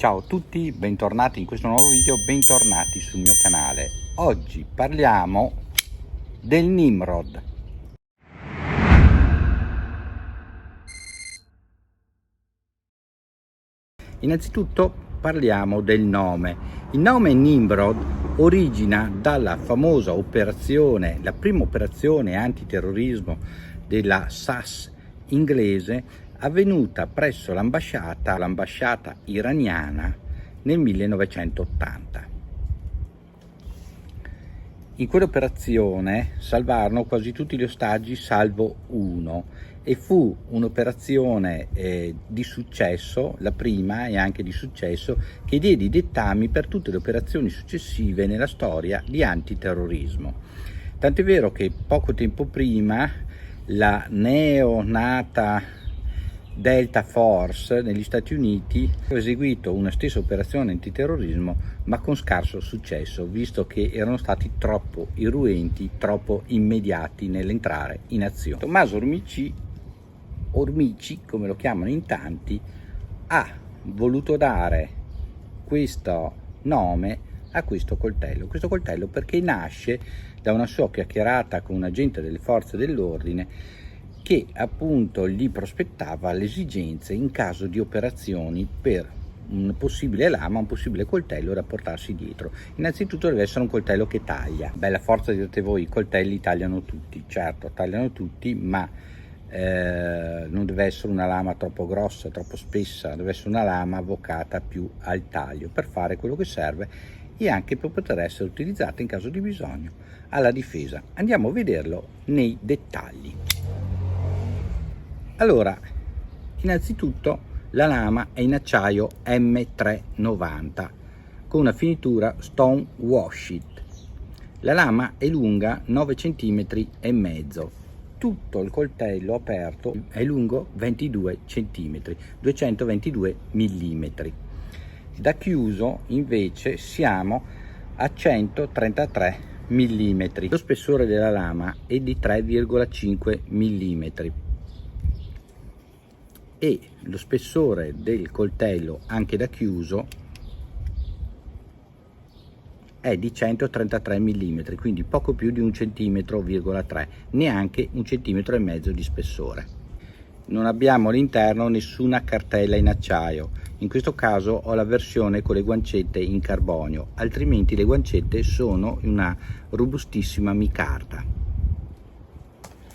Ciao a tutti, bentornati in questo nuovo video, bentornati sul mio canale. Oggi parliamo del Nimrod. Innanzitutto parliamo del nome. Il nome Nimrod origina dalla famosa operazione, la prima operazione antiterrorismo della SAS inglese, avvenuta presso l'ambasciata iraniana nel 1980. In quell'operazione salvarono quasi tutti gli ostaggi salvo uno e fu un'operazione di successo, la prima e anche di successo, che diede i dettami per tutte le operazioni successive nella storia di antiterrorismo. Tant'è vero che poco tempo prima la neonata Delta Force negli Stati Uniti ha eseguito una stessa operazione antiterrorismo, ma con scarso successo, visto che erano stati troppo irruenti, troppo immediati nell'entrare in azione. Tommaso Ormici, come lo chiamano in tanti, ha voluto dare questo nome a questo coltello perché nasce da una sua chiacchierata con un agente delle forze dell'ordine che appunto gli prospettava le esigenze in caso di operazioni per un possibile lama, un possibile coltello da portarsi dietro. Innanzitutto deve essere un coltello che taglia. Bella forza, direte voi, i coltelli tagliano tutti, certo tagliano tutti, ma non deve essere una lama troppo grossa, troppo spessa, deve essere una lama avvocata più al taglio per fare quello che serve e anche per poter essere utilizzata in caso di bisogno alla difesa. Andiamo a vederlo nei dettagli. Allora, innanzitutto la lama è in acciaio M390 con una finitura stone washed. La lama è lunga 9 cm e mezzo. Tutto il coltello aperto è lungo 22 cm, 222 mm. Da chiuso invece siamo a 133 mm. Lo spessore della lama è di 3,5 mm. E lo spessore del coltello anche da chiuso è di 133 mm, quindi poco più di 1,3 cm, neanche 1,5 cm di spessore. Non abbiamo all'interno nessuna cartella in acciaio, in questo caso ho la versione con le guancette in carbonio, altrimenti le guancette sono una robustissima micarta.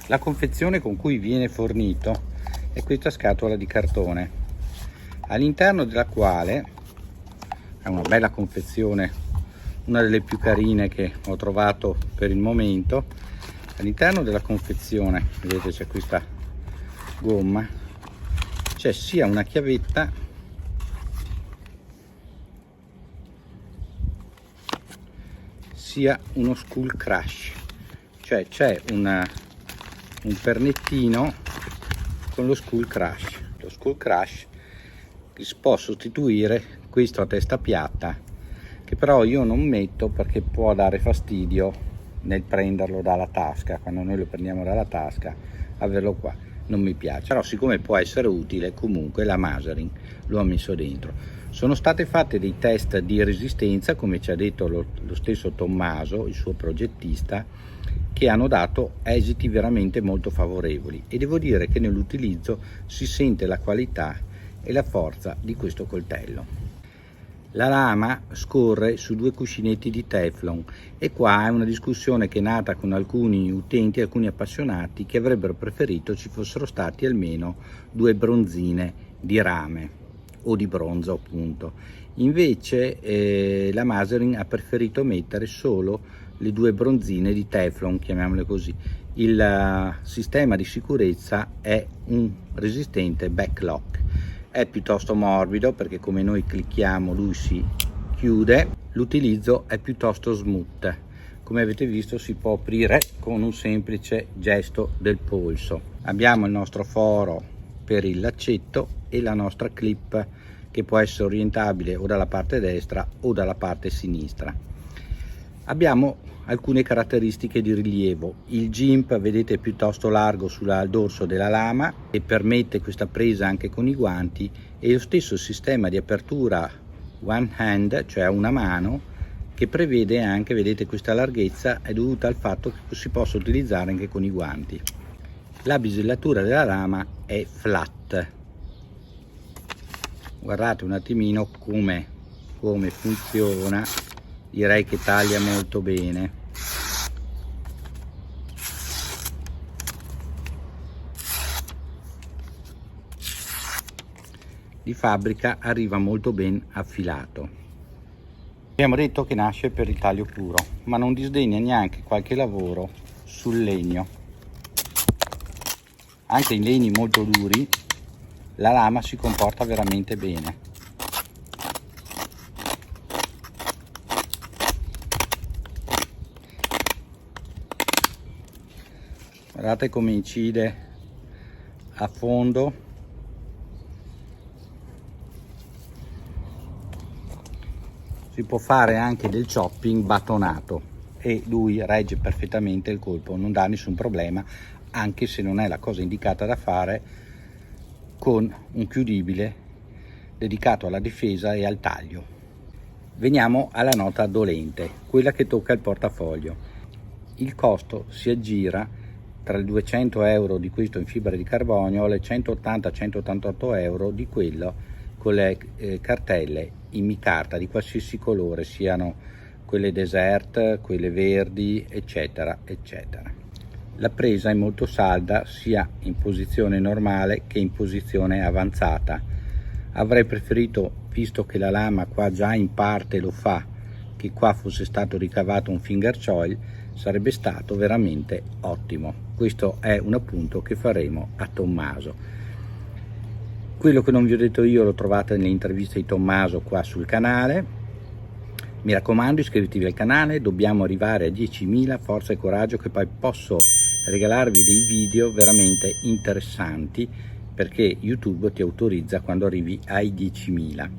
La confezione con cui viene fornito è questa scatola di cartone, all'interno della quale è una bella confezione, una delle più carine che ho trovato per il momento. All'interno della confezione, vedete, c'è questa gomma, c'è sia una chiavetta sia uno skull crush, cioè c'è un pernettino con lo skull crush. Lo skull crush si può sostituire questo a testa piatta, che però io non metto perché può dare fastidio nel prenderlo dalla tasca. Quando noi lo prendiamo dalla tasca, averlo qua non mi piace, però siccome può essere utile, comunque la Maserin lo ha messo dentro. Sono state fatte dei test di resistenza, come ci ha detto lo stesso Tommaso, il suo progettista, che hanno dato esiti veramente molto favorevoli, e devo dire che nell'utilizzo si sente la qualità e la forza di questo coltello. La lama scorre su 2 cuscinetti di Teflon, e qua è una discussione che è nata con alcuni utenti, alcuni appassionati, che avrebbero preferito ci fossero stati almeno 2 bronzine di rame o di bronzo appunto. Invece la Maserin ha preferito mettere solo le 2 bronzine di Teflon, chiamiamole così. Il sistema di sicurezza è un resistente backlock, è piuttosto morbido perché come noi clicchiamo lui si chiude. L'utilizzo è piuttosto smooth, come avete visto si può aprire con un semplice gesto del polso. Abbiamo il nostro foro per il laccetto e la nostra clip che può essere orientabile o dalla parte destra o dalla parte sinistra. Abbiamo alcune caratteristiche di rilievo. Il gimp, vedete, è piuttosto largo sul dorso della lama e permette questa presa anche con i guanti, e lo stesso sistema di apertura one hand, cioè a una mano, che prevede anche, vedete, questa larghezza è dovuta al fatto che si possa utilizzare anche con i guanti. La bisellatura della lama è flat. Guardate un attimino come funziona, direi che taglia molto bene. Di fabbrica arriva molto ben affilato. Abbiamo detto che nasce per il taglio puro, ma non disdegna neanche qualche lavoro sul legno. Anche in legni molto duri la lama si comporta veramente bene. Guardate come incide a fondo. Si può fare anche del chopping battonato e lui regge perfettamente il colpo, non dà nessun problema, anche se non è la cosa indicata da fare con un chiudibile dedicato alla difesa e al taglio. Veniamo alla nota dolente, quella che tocca il portafoglio. Il costo si aggira tra i 200 euro di questo in fibra di carbonio e le 180-188 euro di quello con le cartelle in micarta di qualsiasi colore, siano quelle desert, quelle verdi, eccetera eccetera. La presa è molto salda sia in posizione normale che in posizione avanzata. Avrei preferito, visto che la lama qua già in parte lo fa, che qua fosse stato ricavato un finger choil, sarebbe stato veramente ottimo. Questo è un appunto che faremo a Tommaso. Quello che non vi ho detto io lo trovate nelle interviste di Tommaso qua sul canale. Mi raccomando, iscrivetevi al canale, dobbiamo arrivare a 10.000, forza e coraggio, che poi posso regalarvi dei video veramente interessanti, perché YouTube ti autorizza quando arrivi ai 10.000.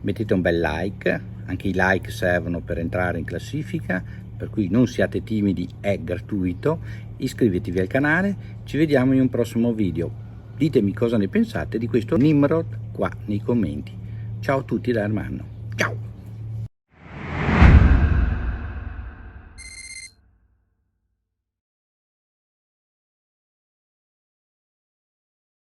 Mettete un bel like, anche i like servono per entrare in classifica, per cui non siate timidi, è gratuito. Iscrivetevi al canale, ci vediamo in un prossimo video. Ditemi cosa ne pensate di questo Nimrod qua nei commenti. Ciao a tutti da Armando. Ciao!